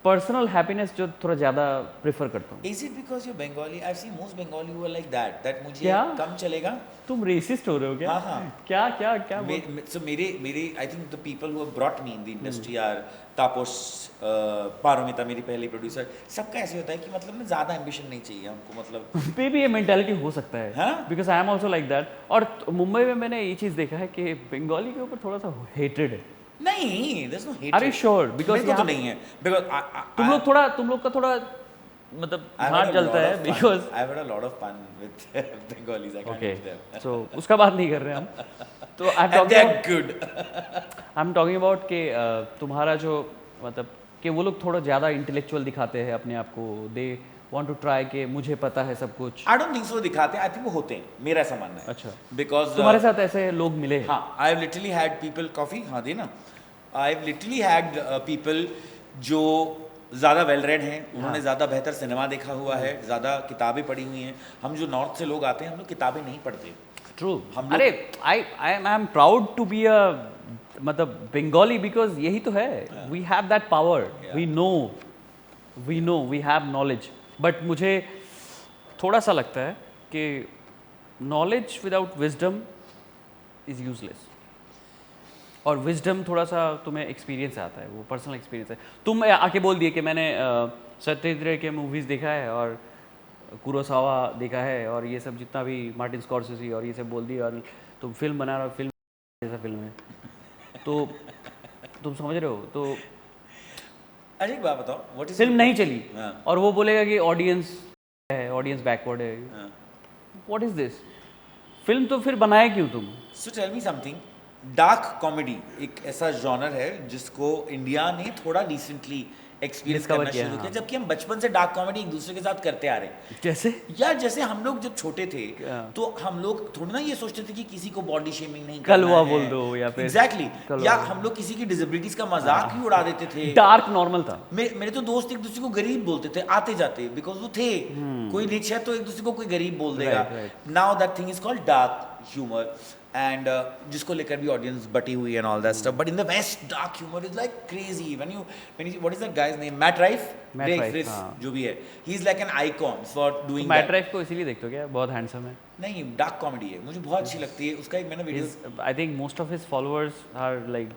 पर्सनल हैप्पीनेस जो थोड़ा ज़्यादा प्रेफर करता हूँ। Is it because you're Bengali? I've seen most Bengali who are like that. That मुझे क्या? कम चलेगा। तुम रेसिस्ट हो रहे हो क्या? हाँ, हाँ। क्या So मेरे I think the people who have brought me in the industry are तापस, पारुमिता मेरी पहली प्रोड्यूसर, सबका ऐसे होता है कि मतलब में ज़्यादा एम्बिशन नहीं चाहिए हमको, मतलब मे बी ये मेंटालिटी हो सकता है, हाँ? Because I am also like that. और मुंबई में मैंने ये चीज़ देखा है कि बंगाली के ऊपर थोड़ा सा हेटेड है। नहीं, there's no hatred. Are you sure? Because मेरे को तो यहाँ- नहीं है, because तुम लोग का थोड़ा मतलब हाथ जलता है, because I've had a lot of fun with Bengalis. I can't okay, hate them. सो उसका बात नहीं कर रहे हम। तो आई And they're good. Am talking about कि तुम्हारा जो मतलब कि वो लोग थोड़ा ज़्यादा इंटेलेक्चुअल दिखाते हैं अपने आप को, दे वांट टू ट्राई कि मुझे पता है सब कुछ। I don't think so दिखाते हैं, I think वो होते हैं, मेरा ऐसा मानना है। अच्छा, Because तुम्हारे साथ ऐसे लोग मिले? हाँ, I've literally had people coffee, हाँ देना। I've literally had people जो ज़्यादा वेल रेड हैं, उन्होंने ज़्यादा बेहतर सिनेमा देखा हुआ है, ज़्यादा किताबें पढ़ी हुई हैं। हम जो नॉर्थ से लोग आते हैं, हम लोग किताबें नहीं पढ़ते। ट्रू। हम लोग- अरे I am proud to be a मतलब बंगाली, बिकॉज यही तो है, we have that power, we know we have knowledge. But मुझे थोड़ा सा लगता है कि knowledge without wisdom is useless, और विजडम थोड़ा सा तुम्हें एक्सपीरियंस से आता है, वो पर्सनल एक्सपीरियंस है। तुम आके बोल दिए कि मैंने सत्यजित रे के मूवीज़ देखा है और कुरोसावा देखा है और ये सब जितना भी मार्टिन स्कॉर्सेज़ी और ये सब बोल दिया, और तुम फिल्म बना रहे हो, फिल्म जैसा फिल्म है, तो तुम समझ रहे हो, तो अरे एक बात बताओ, what is फिल्म नहीं चली हाँ। और वो बोलेगा कि ऑडियंस है, ऑडियंस बैकवर्ड है। हाँ। What is this? फिल्म तो फिर बनाए क्यों तुम? So tell me something, dark comedy एक ऐसा जॉनर है जिसको इंडिया ने थोड़ा रिसेंटली एक्सपीरियंस Discover करना किया, शुरू किया, हाँ। जबकि हम बचपन से डार्क कॉमेडी एक दूसरे के साथ करते आ रहे हैं। जैसे यार जैसे हम लोग जब छोटे थे हाँ। तो हम लोग थोड़ी ना ये सोचते थे कि किसी को बॉडी शेमिंग नहीं कलवा करना है। बोल दो या फिर एग्जैक्टली कलवा या बोल दो। हम लोग किसी की डिसेबिलिटीज का मजाक ही उड़ा देते थे। डार्क नॉर्मल था। मेरे तो दोस्त एक दूसरे को गरीब बोलते थे आते जाते, बिकॉज वो थे कोई रिच है तो एक दूसरे को कोई गरीब बोल देगा। Right. Now that thing is called dark humour and जिसको लेकर भी ऑडियंस बटी हुई and all that stuff, but in the west dark humour is like crazy. When you what is that guy's name, Matt Rife, हाँ। जो भी है, he is like an icon for doing Matt Rife को इसीलिए देखते हो क्या? बहुत हैंडसम है। नहीं, डार्क कॉमेडी है, मुझे बहुत अच्छी लगती है। उसका एक मैंने video I think most of his followers are like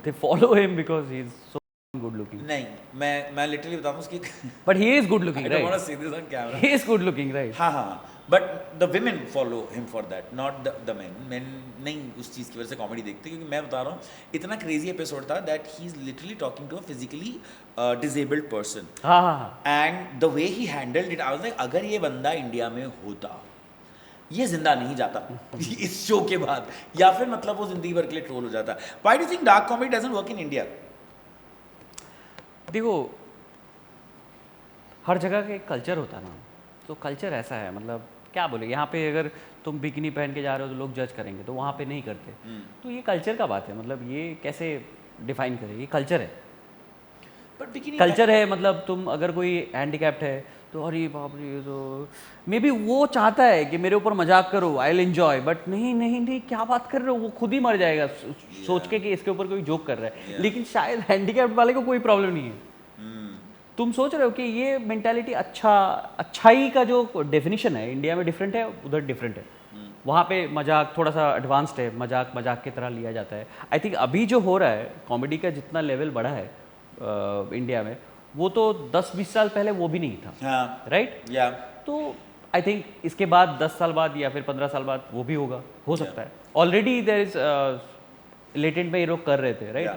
They follow him because he's so good looking. नहीं, मैं लिटरली बताऊँ उसकी But he is good looking, I don't want right? to say this on camera. He is good looking, right? हाँ हाँ, but the women follow him for that, not the men. Men नहीं उस चीज़ की वजह से comedy देखते, क्योंकि मैं बता रहा हूँ इतना क्रेजी एपिसोड था that he is literally talking to a physically disabled person. हाँ हाँ हाँ. And the way he handled it, I was like, अगर ये बंदा इंडिया में होता, ये जिंदा नहीं जाता इस शो के बाद, या फिर मतलब वो जिंदगी भर के लिए ट्रोल हो जाता. Why do you think dark comedy doesn't work in India? देखो, हर जगह का एक कल्चर होता है ना, तो कल्चर ऐसा है, मतलब क्या बोले, यहाँ पे अगर तुम बिकिनी पहन के जा रहे हो तो लोग जज करेंगे, तो वहाँ पे नहीं करते. तो ये कल्चर का बात है, मतलब ये कैसे डिफाइन करें, ये कल्चर है. But bikini कल्चर है, मतलब तुम अगर कोई हैंडीकैप्ड है तो अरे बाप रे, ये तो मे बी वो चाहता है कि मेरे ऊपर मजाक करो, आई विल एंजॉय, बट नहीं नहीं नहीं, क्या बात कर रहे हो, वो खुद ही मर जाएगा सोच के कि इसके ऊपर कोई जोक कर रहा है. लेकिन शायद हैंडीकैप्ड वाले को कोई प्रॉब्लम नहीं है. तुम सोच रहे हो कि ये मेंटालिटी अच्छाई का जो डेफिनेशन है इंडिया में डिफरेंट है, उधर डिफरेंट है. वहाँ पे मजाक थोड़ा सा एडवांस्ड है, मजाक की तरह लिया जाता है. आई थिंक अभी जो हो रहा है कॉमेडी का जितना लेवल बढ़ा है इंडिया में, वो तो 10-20 साल पहले वो भी नहीं था. हाँ, राइट. या तो आई थिंक इसके बाद 10 साल बाद या फिर 15 साल बाद वो भी होगा, हो सकता है. ऑलरेडी देयर इज लेटेंट में ये लोग कर रहे थे, right.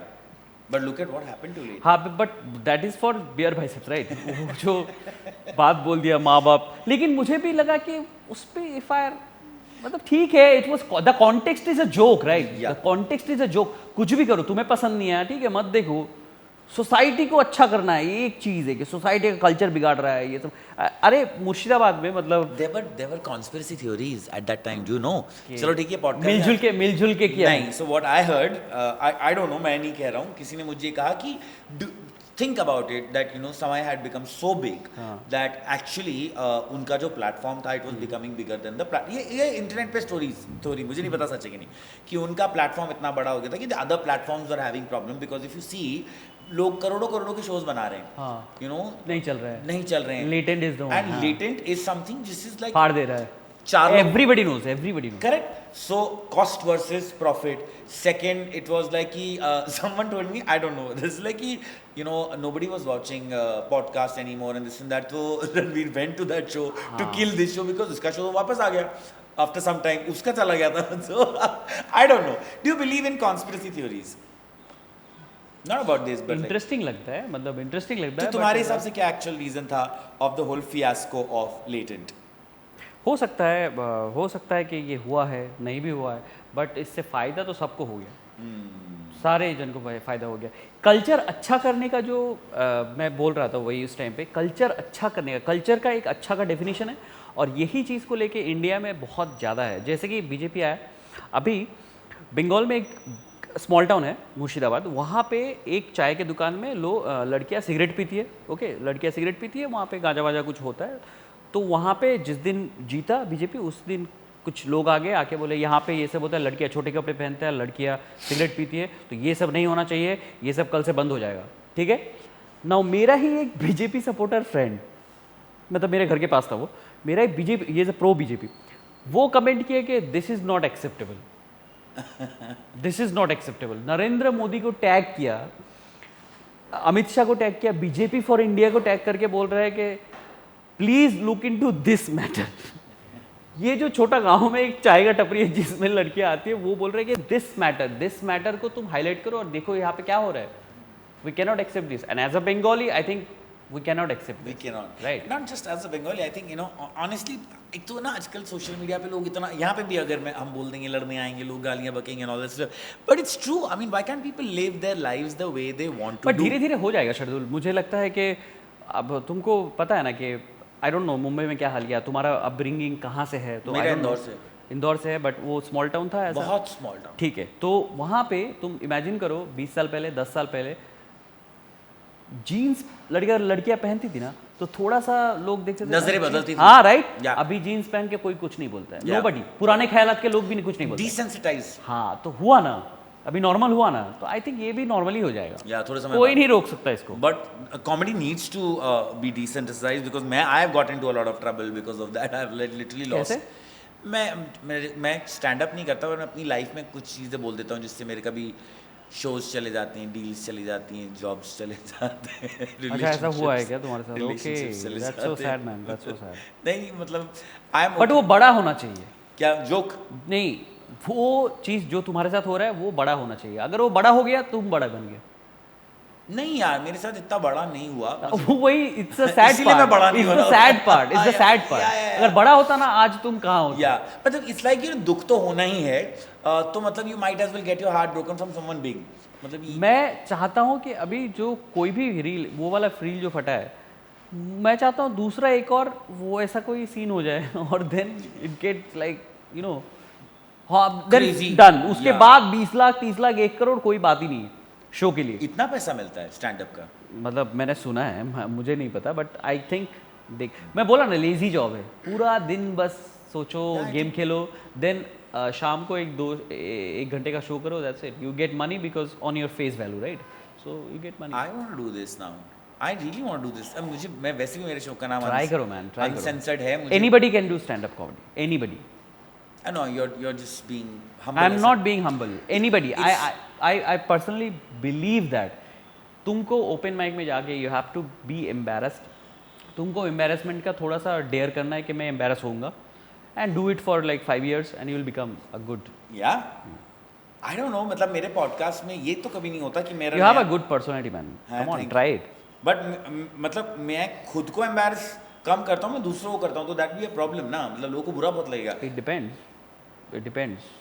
But look at what happened to late. हाँ, but that is for Beer Biceps, right. वो जो बात बोल दिया माँ बाप, लेकिन मुझे भी लगा कि उस पर एफ आई आर, मतलब ठीक है, it was the context is a joke, right. The context is a joke. कुछ भी करो, तुम्हें पसंद नहीं आया, ठीक है, मत देखो. सोसाइटी को अच्छा करना है, ये एक चीज़ है कि सोसाइटी का कल्चर बिगाड़ रहा है ये सब. अरे मुर्शिदाबाद में मतलब there were conspiracy theories at that time, do you know? चलो ठीक है, पॉडकास्ट मिलजुल के किया. नहीं, so what I heard, I don't know, मैं नहीं कह रहा हूँ, किसी ने मुझे कहा कि think about it, that you know Samay had become so big that actually उनका जो प्लेटफॉर्म था, it was becoming bigger than the ये इंटरनेट पे स्टोरी मुझे नहीं पता सच है कि नहीं, कि उनका प्लेटफॉर्म इतना बड़ा हो गया था कि the other platforms were having problem, because if you see लोग करोड़ों के शोज बना रहे हैं, you know, नहीं चल रहे हैं. Latent is the one, and Latent is something जिस इज लाइक फाड़ दे रहा है. चार everybody knows. Correct. So cost versus profit. Second, it was like someone told me, I don't know, this is like you know, nobody was watching podcast anymore and this and that, so then we went to that show to kill this show, because उसका show वापस आ गया after some time, उसका चला गया था. So I don't know. Do you believe in conspiracy theories? Not about this, but interesting लगता है, मतलब इंटरेस्टिंग लगता है. तो तुम्हारे हिसाब से क्या एक्चुअल रीजन था of the whole fiasco of Latent? हो सकता है कि ये हुआ है, नहीं भी हुआ है, बट इससे फ़ायदा तो सबको हो गया. सारे जन को फ़ायदा हो गया. कल्चर अच्छा करने का जो मैं बोल रहा था वही उस टाइम पे, कल्चर अच्छा करने का, कल्चर का एक अच्छा का डेफिनेशन है, और यही चीज़ को लेके इंडिया में बहुत ज़्यादा है. जैसे कि बीजेपी आया, अभी बंगाल में एक स्मॉल टाउन है मुर्शिदाबाद, वहाँ पे एक चाय के दुकान में लड़कियाँ सिगरेट पीती है. ओके, लड़कियाँ सिगरेट पीती है, वहाँ पे गांजा वाजा कुछ होता है. तो वहाँ पे जिस दिन जीता बीजेपी, उस दिन कुछ लोग आके बोले यहाँ पे ये सब होता है, लड़कियाँ छोटे कपड़े पहनते हैं, लड़कियाँ सिगरेट पीती है, तो ये सब नहीं होना चाहिए, ये सब कल से बंद हो जाएगा. ठीक है ना. मेरा ही एक बीजेपी सपोर्टर फ्रेंड, मतलब मेरे घर के पास था वो, मेरा एक बीजेपी, ये प्रो बीजेपी, वो कमेंट किया कि this is not acceptable, this is not acceptable. Narendra Modi को टैग किया, अमित शाह को टैग किया, बीजेपी फॉर इंडिया को टैग करके बोल रहा है कि please look into this matter. ये जो छोटा गांव में एक चाय का टपरी है जिसमें लड़कियां आती है, वो बोल रहे हैं कि दिस मैटर को तुम हाईलाइट करो और देखो यहाँ पे क्या हो रहा है. We can not accept this, and as a Bengali I think we cannot accept we this. cannot, right? Not just as a Bengali, I think, you know, honestly, एक तो ना आजकल सोशल मीडिया पे लोग इतना, यहाँ पे भी अगर मैं हम बोल देंगे, लड़ने आएंगे लोग, गालियाँ बकेंगे and all that stuff, but it's true. I mean, why can't people live their lives the way they want to but do? धीरे धीरे हो जाएगा शार्दुल. मुझे लगता है कि अब तुमको पता है ना कि आई डोंट नो मुंबई में क्या हाल किया, तुम्हारा अपब्रिंगिंग कहाँ से है? तो मेरा इंदौर से है, बट वो स्मॉल टाउन था ऐसा, बहुत स्मॉल टाउन. ठीक है. तो वहाँ पे तुम इमेजिन करो 20 साल पहले, 10 साल पहले जीन्स लड़कियां पहनती थी ना, तो थोड़ा सा लोग देखते थे, नजरें बदलती थी. हाँ, राइट. Yeah. अभी जीन्स पहन के कोई कुछ नहीं बोलता है. नोबडी. पुराने ख्यालात के लोग भी कुछ नहीं बोलते. Desensitized. हाँ, तो हुआ ना, अभी नॉर्मल हुआ ना, तो आई थिंक ये भी नॉर्मली हो जाएगा. थोड़े समय कोई नहीं रोक सकता इसको. But comedy needs to be desensitized, because I have got into a lot of trouble because of that. I have literally lost. कैसे? मैं स्टैंड अप नहीं करता, और मैं अपनी लाइफ में कुछ चीज़ें बोल देता हूँ जिससे मेरे कभी शोज चले जाते हैं, डील्स चली जाती हैं, जॉब्स चले जाते हैं, अच्छा ऐसा हुआ है क्या तुम्हारे साथ? ओके, relationships चले दैट्स सो जाते हैं। Sad man, that's so sad. नहीं मतलब आई एम बट वो बड़ा होना चाहिए। क्या जोक? नहीं, वो चीज़ जो तुम्हारे साथ हो रहा है वो बड़ा होना चाहिए। अगर वो बड़ा हो गया, तुम बड़ा बन गए। नहीं यार, मेरे साथ इतना बड़ा नहीं हुआ। वो वही, इट्स अ सैड इसीलिए मैं बड़ा नहीं पार्ट, हो इट्स द रहा। Sad part, it's the Yeah, sad yeah, part. yeah, yeah. अगर बड़ा होता ना, आज तुम कहाँ होते? या मतलब इट्स लाइक दुख तो होना ही है, तो मतलब you might as well get your heart broken from someone big. मतलब मैं चाहता हूँ कि अभी जो कोई भी रील, वो वाला रील जो फटा है, मैं चाहता हूँ दूसरा एक और वो ऐसा कोई सीन हो जाए और then it gets like you know, हाँ Crazy. डन। उसके Yeah. बाद 20 लाख 30 लाख 1 करोड़ कोई बात ही नहीं है शो के लिए। इतना पैसा मिलता है स्टैंड अप का? मतलब मैंने सुना है, मुझे नहीं पता, बट आई थिंक, देख मैं बोला ना, लेजी जॉब है। पूरा दिन बस सोचो, गेम खेलो, देन शाम को एक घंटे का शो करो, that's it. You get money because on your face value, right? So you get money. I want to do this now, I really want to do this. अब मुझे, मैं वैसे भी मेरे शो का नाम ट्राई करो मैन, ट्राई करो। अनसेंसर्ड है। मुझे anybody can do stand up comedy, anybody. I know you're just being humble. I am not being humble, anybody. I personally believe that तुमको ओपन माइक में जाके you have to be embarrassed. तुमको embarrassment का थोड़ा सा dare करना है कि मैं एम्बेरस होऊंगा, and do it for like 5 years and you will become a good. या आई डोंट नो, मतलब मेरे पॉडकास्ट में ये तो कभी नहीं होता कि मेरा you have a good personality man, हाँ, come on, thank try it. But मतलब मैं खुद को एम्बैरस कम करता हूँ, मैं दूसरों को करता हूँ, तो दैट बी अ प्रॉब्लम ना। मतलब लोगों को बुरा बहुत लगेगा। It depends, it depends.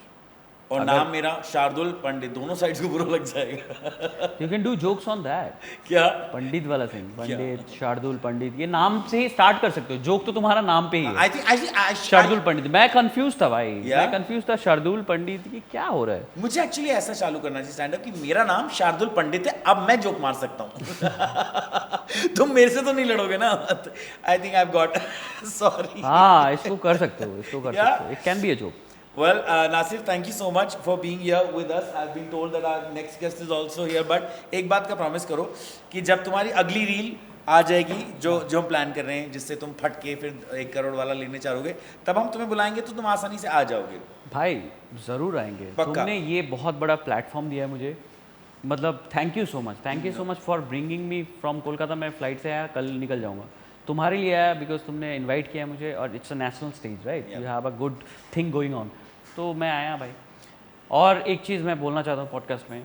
और नाम मेरा शार्दुल पंडित, दोनों साइड्स को बुरा लग जाएगा। You can do jokes on that. क्या? पंडित वाला सिंह, पंडित, शार्दुल पंडित, ये नाम से ही स्टार्ट कर सकते हो। जोक तो तुम्हारा नाम पे ही है। आई थिंक शार्दुल पंडित। मैं कंफ्यूज था भाई, Yeah? मैं कंफ्यूज था शार्दुल पंडित की क्या हो रहा है। मुझे एक्चुअली ऐसा चालू करना चाहिए स्टैंड अप कि मेरा नाम शार्दुल पंडित है, अब मैं जोक मार सकता हूँ। तुम मेरे से तो नहीं लड़ोगे ना? I think I have got, sorry. हाँ, इसको कर सकते हो, इसको कर Yeah? सकते हो। It can be a joke. Well, Nasir, thank you so much for being here with us. I've been told that our next guest is also here, but एक बात का प्रॉमिस करो कि जब तुम्हारी अगली रील आ जाएगी, जो हम प्लान कर रहे हैं, जिससे तुम फट के फिर 1 करोड़ वाला लेने चाहोगे, तब हम तुम्हें बुलाएंगे तो तुम आसानी से आ जाओगे। भाई ज़रूर आएंगे। पक्का। तुमने ये बहुत बड़ा प्लेटफॉर्म दिया है मुझे, मतलब thank you so much, thank you so much for bringing me from Kolkata. मैं फ्लाइट से आया, कल निकल जाऊंगा, तुम्हारे लिए आया बिकॉज तुमने इनवाइट किया मुझे, और it's a national stage, right? You have a good thing going on, तो मैं आया भाई। और एक चीज़ मैं बोलना चाहता हूँ पॉडकास्ट में,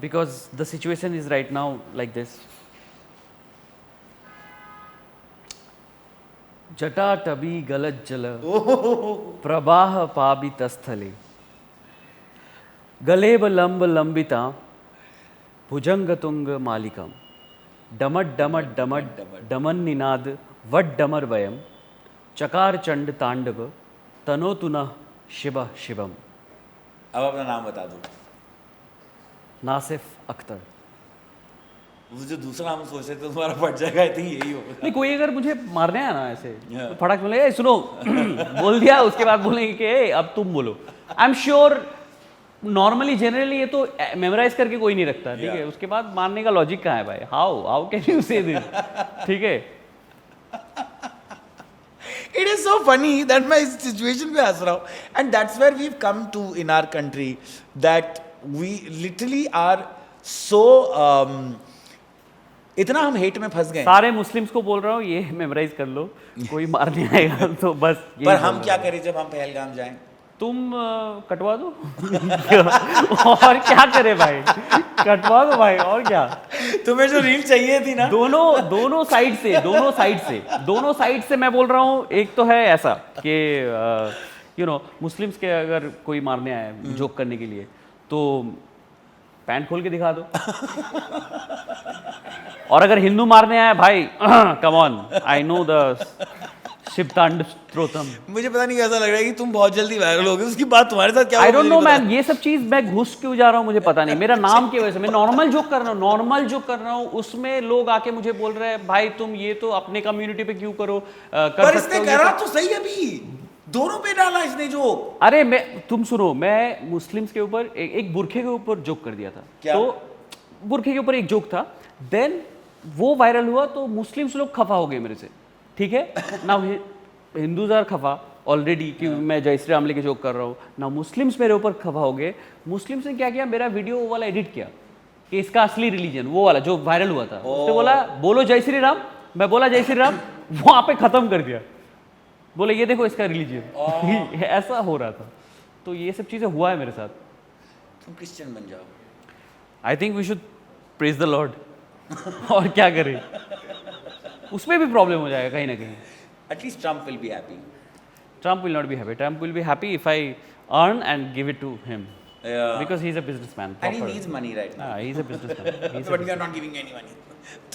because the situation is right now like this. जटाटवी गलज्जल प्रवाह पाबितस्थले गलेब लंब लंबिता भुजंगतुंग मालिकम डमट डमट डमट डमन निनाद वट डमर वयम चकार चंड तांडव तनोतुना शिव शिवम। अब अपना नाम बता दो। नासिफ अख्तर। वो जो दूसरा नाम सोच रहे थे तुम्हारा फट जाएगा, आई थिंक यही होगा। नहीं, कोई अगर मुझे मारने आया ना ऐसे, Yeah. तो फटाक बोले, "ए, सुनो" बोल दिया, उसके बाद बोलेंगे कि "ए, अब तुम बोलो"। I am sure normally generally ये तो मेमोराइज करके कोई नहीं रखता, ठीक है? Yeah. उसके बाद मारने का लॉजिक कहाँ है भाई? हाउ कैन यू से दिस? ठीक है। It is so funny that मैं इस situation पे हंस रहा हूँ, and that's where we've come to in our country, that we literally are so इतना हम हेट में फंस गए। सारे मुस्लिम्स को बोल रहा हूँ, ये मेमोराइज कर लो, कोई मारने आएगा तो बस यही पर बोल हम रहा क्या हूँ। करें जब हम पहलगाम जाएं? तुम कटवा दो। और क्या करे भाई, कटवा दो भाई, और क्या। तुम्हें जो रील चाहिए थी ना, दोनों साइड से मैं बोल रहा हूँ। एक तो है ऐसा कि यू नो, मुस्लिम्स के अगर कोई मारने आए जोक करने के लिए, तो पैंट खोल के दिखा दो। और अगर हिंदू मारने आए भाई, come on, I know the Shivtandav Stotram. मुझे पता नहीं कैसा लग रहा है कि तुम बहुत जल्दी वायरल हो गए, उसकी बात तुम्हारे साथ क्या आई हुआ डोंट मुझे नो नहीं पता। मैन, ये सब चीज मैं घुस क्यों जा रहा हूँ मुझे पता नहीं। मेरा नाम की वजह से मैं नॉर्मल जोक कर रहा हूँ, उसमें लोग आके मुझे बोल रहे हैं भाई तुम ये तो अपने कम्युनिटी पे क्यों करो, कर पर सकते इसने हो ये करा सब। तो सही अभी, दोनों पे डाला इसने जो। अरे तुम सुनो, मैं मुस्लिम्स के ऊपर एक बुरखे के ऊपर जोक कर दिया था। क्या? तो बुरखे के ऊपर एक जोक था, देन वो वायरल हुआ, तो मुस्लिम्स लोग खफा हो गए मेरे से, ठीक है ना? हिंदूज आर खफा, ऑलरेडी कि मैं जय श्री राम लेके जोक कर रहा हूँ ना। मुस्लिम्स मेरे ऊपर खफा हो गए। मुस्लिम्स ने क्या किया, मेरा वीडियो वो वाला एडिट किया कि इसका असली रिलीजन वो वाला जो वायरल हुआ था, उसने बोला बोलो जय श्री राम, मैं बोला जय श्री राम, वहाँ पे खत्म कर दिया, बोले ये देखो इसका रिलीजन। ऐसा हो रहा था। तो ये सब चीज़ें हुआ है मेरे साथ। तुम क्रिश्चियन बन जाओ। I think we should praise the lord. और क्या करें, उसमें भी प्रॉब्लम हो जाएगा कहीं ना कहीं। At least Trump will be happy. Trump will not be happy. Trump will be happy if I earn and give it to him. Because he's a businessman. And he proper. needs money right now. He's a businessman. He's a But we are not giving any money.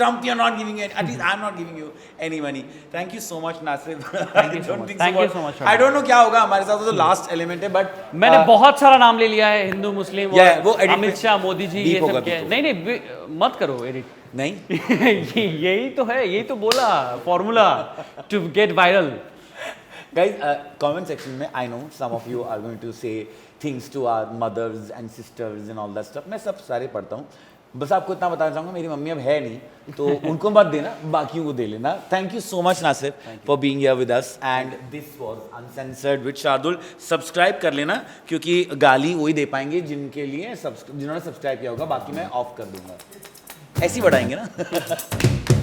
Trump, you are not giving any. At least I am not giving you any money. Thank you so much, Nasir. Thank you so much. Thank you so much. I don't know क्या होगा हमारे साथ, तो last element है, but मैंने बहुत सारा नाम ले लिया है, हिंदू मुस्लिम, Yeah, वो edit अमित में शाह, मोदी जी, beep ये होगा, सब क्या beep है। नहीं मत करो एडिट। नहीं। यही तो है, यही तो बोला formula to get viral. Guys, comment section में I know some of you are going to say things to our mothers and sisters and all that stuff. मैं सब सारे पढ़ता हूँ। बस आपको इतना बताना चाहूँगा, मेरी मम्मी अब है नहीं, तो उनको मत देना, बाकियों को दे लेना। Thank you so much, Nasir, for being here with us. And this was Uncensored with Shardul. Subscribe कर लेना, क्योंकि गाली वही दे पाएंगे जिन्होंने सब्सक्राइब किया होगा, बाकी मैं ऑफ कर दूंगा। ऐसे ही बढ़ाएंगे ना।